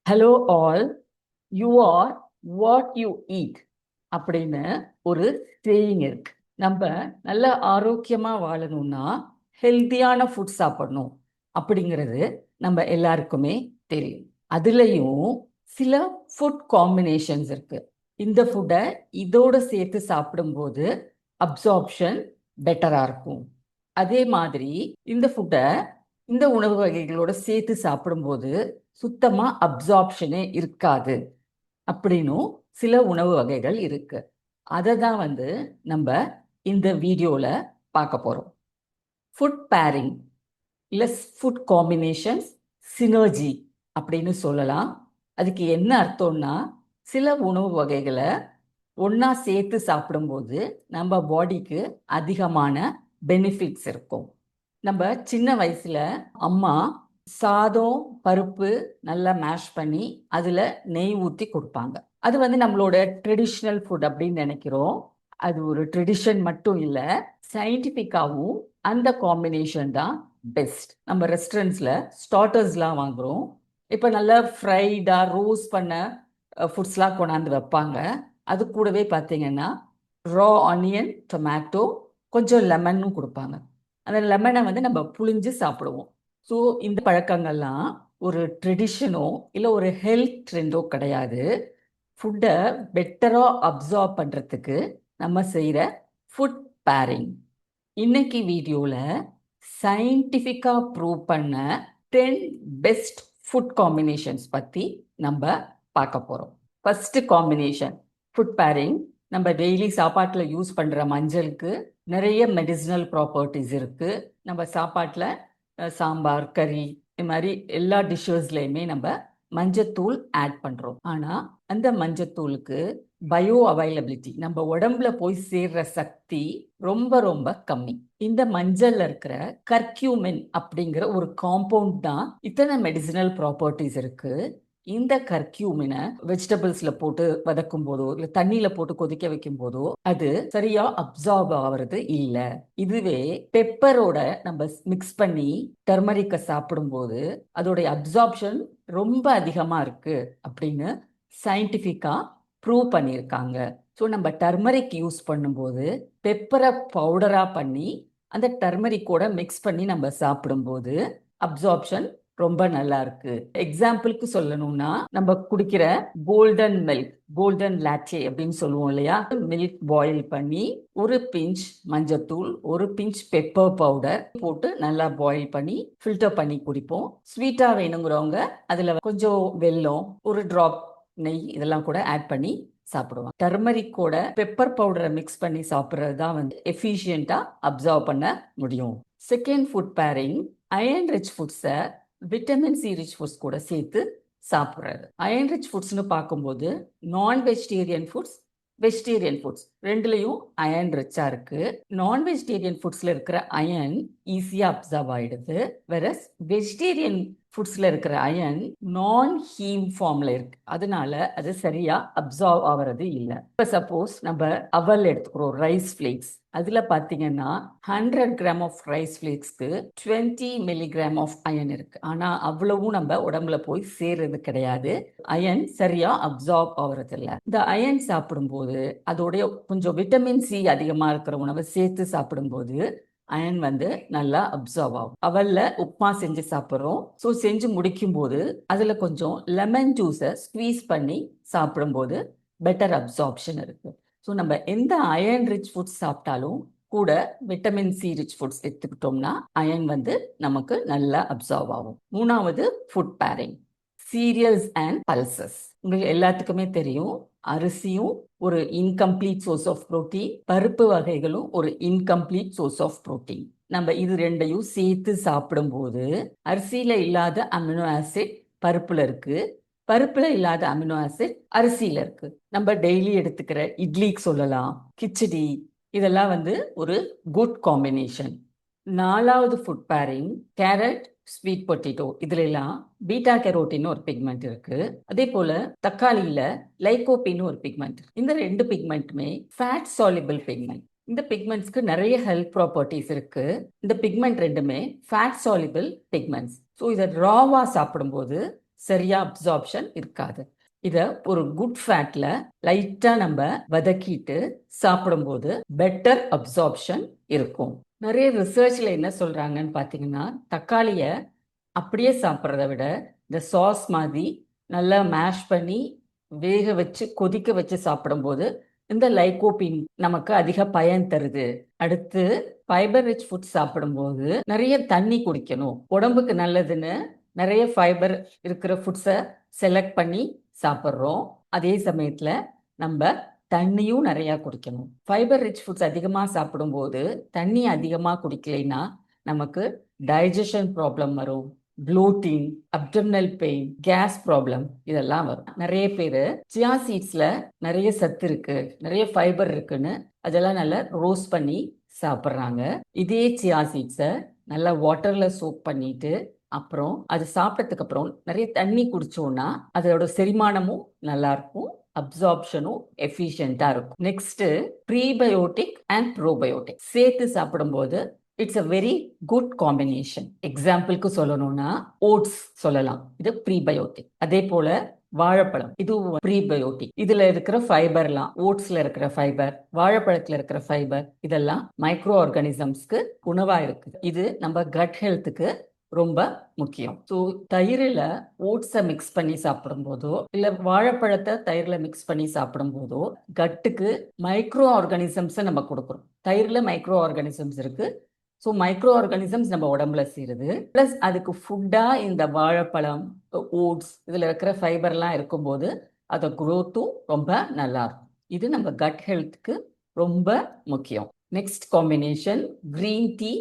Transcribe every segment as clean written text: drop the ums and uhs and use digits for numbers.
Hello all, you are what you eat அப்படின்னு ஒரு saying இருக்கு. நம்ம நல்ல ஆரோக்கியமா வாழணும்னா ஹெல்த்தியான ஃபுட் சாப்பிடணும் அப்படிங்கிறது நம்ம எல்லாருக்குமே தெரியும். அதுலயும் சில ஃபுட் காம்பினேஷன்ஸ் இருக்கு. இந்த ஃபுட்டை இதோட சேர்த்து சாப்பிடும்போது அப்சார்ப்ஷன் பெட்டரா இருக்கும். அதே மாதிரி இந்த ஃபுட்டை இந்த உணவு வகைகளோட சேர்த்து சாப்பிடும்போது சுத்தமா அப்சார்ப்ஷனே இருக்காது அப்படின்னும் சில உணவு வகைகள் இருக்கு. அதை தான் நம்ம இந்த வீடியோல பார்க்க போறோம். ஃபுட் பேரிங் இல்ல ஃபுட் காம்பினேஷன்ஸ் சினர்ஜி அப்படின்னு சொல்லலாம். அதுக்கு என்ன அர்த்தம்னா, சில உணவு வகைகளை ஒண்ணா சேர்த்து சாப்பிடும்போது நம்ம பாடிக்கு அதிகமான பெனிஃபிட்ஸ் இருக்கும். நம்ம சின்ன வயசுல அம்மா சாதம் பருப்பு நல்லா மேஷ் பண்ணி அதுல நெய் ஊற்றி கொடுப்பாங்க. அது நம்மளோட ட்ரெடிஷ்னல் ஃபுட் அப்படின்னு நினைக்கிறோம். அது ஒரு ட்ரெடிஷன் மட்டும் இல்லை, சயின்டிஃபிக்காவும் அந்த காம்பினேஷன் தான் பெஸ்ட். நம்ம ரெஸ்டாரண்ட்ஸ்ல ஸ்டார்டர்ஸ்லாம் வாங்குறோம். இப்போ நல்லா ஃப்ரைடா ரோஸ்ட் பண்ண ஃபுட்ஸ்லாம் கொண்டாந்து வைப்பாங்க. அது கூடவே பார்த்தீங்கன்னா ரா ஆனியன், டொமேட்டோ, கொஞ்சம் லெமனும் கொடுப்பாங்க. அந்த லெமனை நம்ம புழிஞ்சு சாப்பிடுவோம். ஸோ இந்த பழக்கங்கள்லாம் ஒரு ட்ரெடிஷனோ இல்லை ஒரு ஹெல்த் ட்ரெண்டோ கிடையாது. ஃபுட்டை பெட்டராக அப்சார்ப் பண்ணுறதுக்கு நம்ம செய்கிற ஃபுட் பேரிங். இன்னைக்கு வீடியோவில் சயின்டிஃபிக்காக ப்ரூவ் பண்ண 10 பெஸ்ட் ஃபுட் காம்பினேஷன்ஸ் பற்றி நம்ம பார்க்க போகிறோம். First combination food pairing. நம்ம டெய்லி சாப்பாட்டில் யூஸ் பண்ணுற மஞ்சளுக்கு நிறைய மெடிசினல் ப்ராப்பர்ட்டிஸ் இருக்குது. நம்ம சாப்பாட்டில் சாம்பார், கறி, இது மாதிரி எல்லா டிஷ்ஷஸ்லையுமே நம்ம மஞ்சத்தூள் ஆட் பண்ணுறோம். ஆனால் அந்த மஞ்சத்தூளுக்கு பயோ அவைலபிலிட்டி, நம்ம உடம்புல போய் சேர்ற சக்தி ரொம்ப ரொம்ப கம்மி. இந்த மஞ்சள்ல இருக்கிற கர்க்யூமின் அப்படிங்கிற ஒரு காம்பவுண்ட் தான் இத்தனை மெடிசினல் ப்ராப்பர்ட்டிஸ் இருக்கு. இந்த கர்க்யூமினை வெஜிடபிள்ஸ்ல போட்டு வதக்கும் போதோ இல்ல தண்ணியில போட்டு கொதிக்க வைக்கும் போதோ அது சரியா அப்சார்ப் ஆகிறது இல்லை. இதுவே பெப்பரோட நம்ம மிக்ஸ் பண்ணி டர்மரிக்க சாப்பிடும்போது அதோடைய அப்சார்ப்ஷன் ரொம்ப அதிகமா இருக்கு அப்படின்னு சயின்டிஃபிக்கா ப்ரூவ் பண்ணியிருக்காங்க. ஸோ நம்ம டர்மரிக் யூஸ் பண்ணும்போது பெப்பரை பவுடரா பண்ணி அந்த டர்மரிக்கோட மிக்ஸ் பண்ணி நம்ம சாப்பிடும்போது அப்சார்ப்ஷன் ரொம்ப நல்லா இருக்கு. எக்ஸாம்பிளுக்கு சொல்லணும்னா, நம்ம குடிக்கிற கோல்டன் மில்க், கோல்டன் லாட்டே அப்படின்னு சொல்லுவோம் இல்லையா, மில்க் பாயில் பண்ணி ஒரு பிஞ்ச் மஞ்சத்தூள், ஒரு பிஞ்ச் பெப்பர் பவுடர் போட்டு நல்லா பாயில் பண்ணி ஃபில்டர் பண்ணி குடிப்போம். ஸ்வீட்டா வேணுங்கிறவங்க அதுல கொஞ்சம் வெல்லம், ஒரு டிராப் நெய் இதெல்லாம் கூட ஆட் பண்ணி சாப்பிடுவாங்க. டர்மரிக்கோட பெப்பர் பவுடரை மிக்ஸ் பண்ணி சாப்பிட்றது தான் எஃபிஷியண்டா அப்சர்வ் பண்ண முடியும். Second food pairing, iron rich ஃபுட்ஸை விட்டமின் சி ரிச் ஃபுட்ஸ் கூட சேர்த்து சாப்பிட்றது. அயன் ரிச் ஃபுட்ஸ்னு பார்க்கும்போது non vegetarian foods, vegetarian foods ரெண்டுலையும் அயன் ரிச்சா இருக்கு. நான் வெஜிடேரியன் ஃபுட்ஸ்ல இருக்கிற அயன் ஈஸியா அப்சர்வ் ஆயிடுது. வெரஸ் வெஜிடேரியன் ஃபுட்ஸ்ல இருக்கிற அயன் நான் ஹீம் ஃபார்ம்ல இருக்கு, அதனால அது சரியா அப்சர்வ் ஆகிறது இல்லை. இப்போ சப்போஸ் நம்ம அவல் எடுத்துக்கிறோம், ரைஸ் ஃபிளேக்ஸ், அதுல பாத்தீங்கன்னா 100 கிராம் ஆஃப் ரைஸ் ஃபிளேக்ஸ்க்கு 20 மில்லிகிராம் ஆஃப் அயன் இருக்கு. ஆனா அவ்வளவும் நம்ம உடம்புல போய் சேர்றது கிடையாது. அயன் சரியா அப்சார்ப் ஆகுறது இல்லை. இந்த அயன் சாப்பிடும்போது அதோடைய கொஞ்சம் விட்டமின் சி அதிகமா இருக்கிற உணவை சேர்த்து சாப்பிடும்போது அயன் நல்லா அப்சர்வ் ஆகும். அவல்ல உப்மா செஞ்சு சாப்பிட்றோம். ஸோ செஞ்சு முடிக்கும் போது அதுல கொஞ்சம் லெமன் ஜூஸை ஸ்குவீஸ் பண்ணி சாப்பிடும்போது பெட்டர் அப்சார்ப்ஷன் இருக்கு. ஸோ நம்ம எந்த அயன் ரிச் ஃபுட்ஸ் சாப்பிட்டாலும் கூட விட்டமின் சி ரிச் ஃபுட்ஸ் எடுத்துக்கிட்டோம்னா அயன் நமக்கு நல்லா அப்சர்வ் ஆகும். மூணாவது food pairing, cereals and pulses. உங்களுக்கு எல்லாத்துக்குமே தெரியும், அரிசியும் ஒரு இன்கம்ப்ளீட் சோர்ஸ் ஆஃப் புரோட்டீன், பருப்பு வகைகளும் ஒரு இன்கம்ப்ளீட் சோர்ஸ் ஆஃப் புரோட்டீன். நம்ம இது ரெண்டையும் சேர்த்து சாப்பிடும்போது அரிசியில இல்லாத அமினோ ஆசிட் பருப்புல இருக்கு, பருப்புல இல்லாத அமினோ ஆசிட் அரிசியில இருக்கு. நம்ம டெய்லி எடுத்துக்கிற இட்லிக்கு சொல்லலாம், கிச்சடி, இதெல்லாம் ஒரு குட் காம்பினேஷன். நாலாவது food pairing, carrot, sweet potato, இதுல எல்லாம் பீட்டா கெரோட்டின் ஒரு பிக்மெண்ட் இருக்கு. அதே போல தக்காளியில லைகோபின் ஒரு பிக்மெண்ட். இந்த ரெண்டு பிக்மெண்ட்டுமே ஃபேட் சாலிபிள் பிக்மெண்ட். இந்த பிக்மெண்ட்ஸ்க்கு நிறைய ஹெல்த் ப்ராப்பர்ட்டிஸ் இருக்கு. இந்த பிக்மெண்ட் ரெண்டுமே ஃபேட் சாலிபிள் பிக்மெண்ட்ஸ். ஸோ இதை ராவா சாப்பிடும்போது சரியா அப்சார்ப்ஷன் இருக்காது. இதை ஒரு குட் ஃபேட்ல லைட்டா நம்ம வதக்கிட்டு சாப்பிடும்போது பெட்டர் அப்சார்ப்ஷன் இருக்கும். நிறைய ரிசர்ச்ல என்ன சொல்றாங்கன்னு பார்த்தீங்கன்னா, தக்காளியை அப்படியே சாப்பிட்றத விட இந்த சாஸ் மாதிரி நல்லா மேஷ் பண்ணி வேக வச்சு கொதிக்க வச்சு சாப்பிடும்போது இந்த லைகோபின் நமக்கு அதிக பயன் தருது. அடுத்து ஃபைபர் ரிச் ஃபுட் சாப்பிடும்போது நிறைய தண்ணி குடிக்கணும். உடம்புக்கு நல்லதுன்னு நிறைய ஃபைபர் இருக்கிற ஃபுட்ஸை செலக்ட் பண்ணி சாப்பிட்றோம். அதே சமயத்தில் நம்ம தண்ணியும் நிறையா குடிக்கணும். ஃபைபர் ரிச் ஃபுட்ஸ் அதிகமாக சாப்பிடும்போது தண்ணி அதிகமாக குடிக்கலைன்னா நமக்கு டைஜஷன் ப்ராப்ளம் வரும், bloating, abdominal pain, gas problem இதெல்லாம் வரும். நிறைய பேர் சியா சீட்ஸ்ல நிறைய சத்து இருக்கு, நிறைய ஃபைபர் இருக்குன்னு அதெல்லாம் நல்லா ரோஸ்ட் பண்ணி சாப்பிட்றாங்க. இதே சியா சீட்ஸை நல்லா வாட்டர்ல சோக் பண்ணிட்டு அப்புறம் அது சாப்பிட்டதுக்கு அப்புறம் நிறைய தண்ணி குடிச்சோம்னா அதோட செரிமானமும் நல்லா இருக்கும், அப்சார்ப்ஷனும் எஃபிஷியண்டா இருக்கும். நெக்ஸ்ட் ப்ரீபயோட்டிக் அண்ட் ப்ரோபயோட்டிக் சேர்த்து சாப்பிடும்போது it's a very good combination. எக்ஸாம்பிளுக்கு சொல்லணும்னா ஓட்ஸ் சொல்லலாம், இது ப்ரீபயோட்டிக். அதே போல வாழைப்பழம், இது ப்ரீபயோட்டிக். இதுல இருக்கிற ஃபைபர்லாம், ஓட்ஸ்ல இருக்கிற ஃபைபர், வாழைப்பழத்துல இருக்கிற ஃபைபர் இதெல்லாம் மைக்ரோ ஆர்கானிசம்ஸ்க்கு உணவா இருக்கு. இது நம்ம கட் ஹெல்த்துக்கு ரொம்ப முக்கியம். ஸோ தயிரில் ஓட்ஸை மிக்ஸ் பண்ணி சாப்பிடும் போதோ இல்லை வாழைப்பழத்தை தயிரில் மிக்ஸ் பண்ணி சாப்பிடும் போதோ கட்டுக்கு மைக்ரோ ஆர்கானிசம்ஸை நம்ம கொடுக்குறோம். தயிரில் மைக்ரோ ஆர்கானிசம்ஸ் இருக்கு. ஸோ மைக்ரோ ஆர்கானிசம்ஸ் நம்ம உடம்புல சேருது. ப்ளஸ் அதுக்கு ஃபுட்டாக இந்த வாழைப்பழம், ஓட்ஸ் இதில் இருக்கிற ஃபைபர்லாம் இருக்கும்போது அதை குரோத்தும் ரொம்ப நல்லா இருக்கும். இது நம்ம கட் ஹெல்த்துக்கு ரொம்ப முக்கியம். Next combination green tea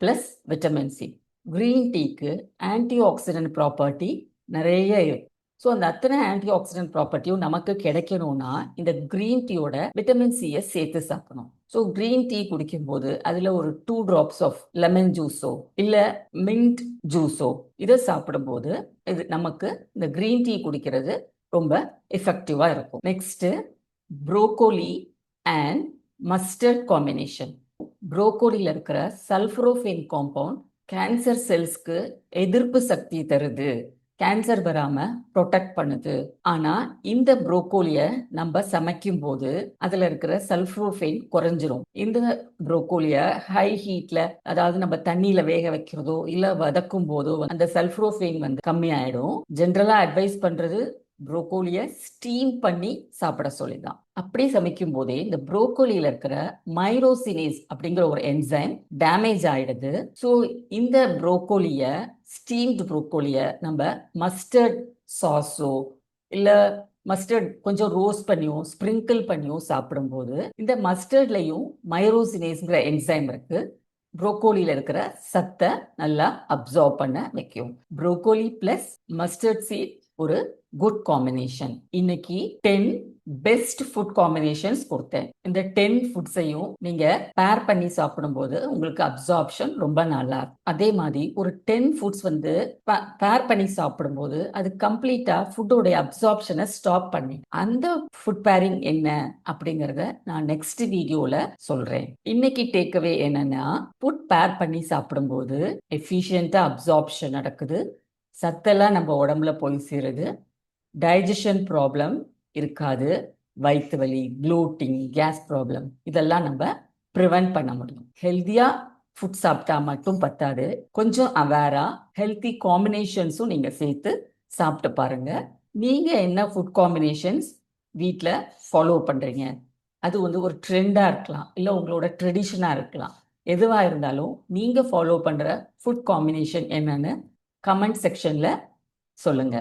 plus vitamin C. Green டீக்கு ஆன்டி ஆக்சிடென்ட் ப்ராப்பர்ட்டி நிறைய இருக்கு. ஸோ அந்த அத்தனை ஆன்டி ஆக்சிடென்ட் ப்ராப்பர்ட்டியும் நமக்கு கிடைக்கணும்னா இந்த கிரீன் டீயோட விட்டமின் சியை சேர்த்து சாப்பிடணும். ஸோ கிரீன் டீ குடிக்கும்போது அதில் ஒரு 2 drops ஆஃப் லெமன் ஜூஸோ இல்லை மின்ட் ஜூஸோ இதை சாப்பிடும்போது இது நமக்கு இந்த கிரீன் டீ குடிக்கிறது ரொம்ப எஃபெக்டிவாக இருக்கும். Next broccoli and mustard combination. ப்ரோக்கோலியில் இருக்கிற சல்ஃபரோஃபேன் காம்பவுண்ட் கேன்சர் செல்ஸ்க்கு எதிர்ப்பு சக்தி தருது, கேன்சர் வராம ப்ரொடெக்ட் பண்ணுது. ஆனா இந்த ப்ரோக்கோலிய நம்ம சமைக்கும் போது அதுல இருக்கிற சல்ஃபரோஃபேன் குறைஞ்சிரும். இந்த ப்ரோக்கோலிய ஹை ஹீட்ல, அதாவது நம்ம தண்ணியில வேக வைக்கிறதோ இல்ல வதக்கும் போதோ அந்த சல்ஃபரோஃபேன் கம்மி ஆயிடும். ஜென்ரலா அட்வைஸ் பண்றது ப்ரோக்கோலிய ஸ்டீம் பண்ணி சாப்பிட சொல்லிதான். அப்படி சமைக்கும் போதே இந்த ப்ரோக்கோலியில இருக்கிற மைரோசினேஸ் அப்படிங்கிற ஒரு என்சைம் டேமேஜ் ஆயிடுது. ஸோ இந்த ப்ரோக்கோலிய, ஸ்டீம்டு ப்ரோக்கோலிய நம்ம மஸ்டர்ட் சாஸோ இல்ல மஸ்டர்ட் கொஞ்சம் ரோஸ்ட் பண்ணியோ ஸ்ப்ரிங்கிள் பண்ணியோ சாப்பிடும்போது இந்த மஸ்டர்ட்லையும் மைரோசினேஸ்ங்கிற என்சைம் இருக்கு. ப்ரோக்கோலியில இருக்கிற சத்தை நல்லா அப்சார்ப் பண்ண வைக்கும். ப்ரோக்கோலி பிளஸ் மஸ்டர்ட் சீட் ஒரு குட் காம்பினேஷன். இன்னைக்கு 10 பெஸ்ட் ஃபுட் காம்பினேஷன்ஸ் கொடுத்தேன். இந்த 10 ஃபுட்ஸையும் நீங்க பேர் பண்ணி சாப்பிடும்போது உங்களுக்கு அப்சார்ப்ஷன் ரொம்ப நல்லா இருக்கும். அதே மாதிரி ஒரு 10 ஃபுட்ஸ் பேர் பண்ணி சாப்பிடும்போது அது கம்ப்ளீட்டா ஃபுட்டோடைய அப்சார்ப்ஷனை ஸ்டாப் பண்ணி, அந்த ஃபுட் பேரிங் என்ன அப்படிங்கறத நான் நெக்ஸ்ட் வீடியோல சொல்றேன். இன்னைக்கு டேக்அவே என்னன்னா, ஃபுட் பேர் பண்ணி சாப்பிடும்போது எஃபிஷியண்டா அப்சார்ப்ஷன் நடக்குது, சத்தெல்லாம் நம்ம உடம்புல போய் சேருது, டைஜஷன் ப்ராப்ளம் இருக்காது, வயிற்று வலி, ப்ளோட்டிங், கேஸ் ப்ராப்ளம் இதெல்லாம் நம்ம ப்ரிவென்ட் பண்ண முடியும். ஹெல்த்தியா ஃபுட் சாப்பிட்டா மட்டும் பத்தாது, கொஞ்சம் அவேரா ஹெல்த்தி காம்பினேஷன்ஸும் நீங்க சேர்த்து சாப்பிட்டு பாருங்க. நீங்க என்ன ஃபுட் காம்பினேஷன்ஸ் வீட்டில் ஃபாலோ பண்றீங்க, அது ஒரு ட்ரெண்டா இருக்கலாம், இல்லை உங்களோட ட்ரெடிஷனா இருக்கலாம். எதுவா இருந்தாலும் நீங்க ஃபாலோ பண்ற ஃபுட் காம்பினேஷன் என்னன்னு கமெண்ட் செக்ஷன்ல சொல்லுங்க.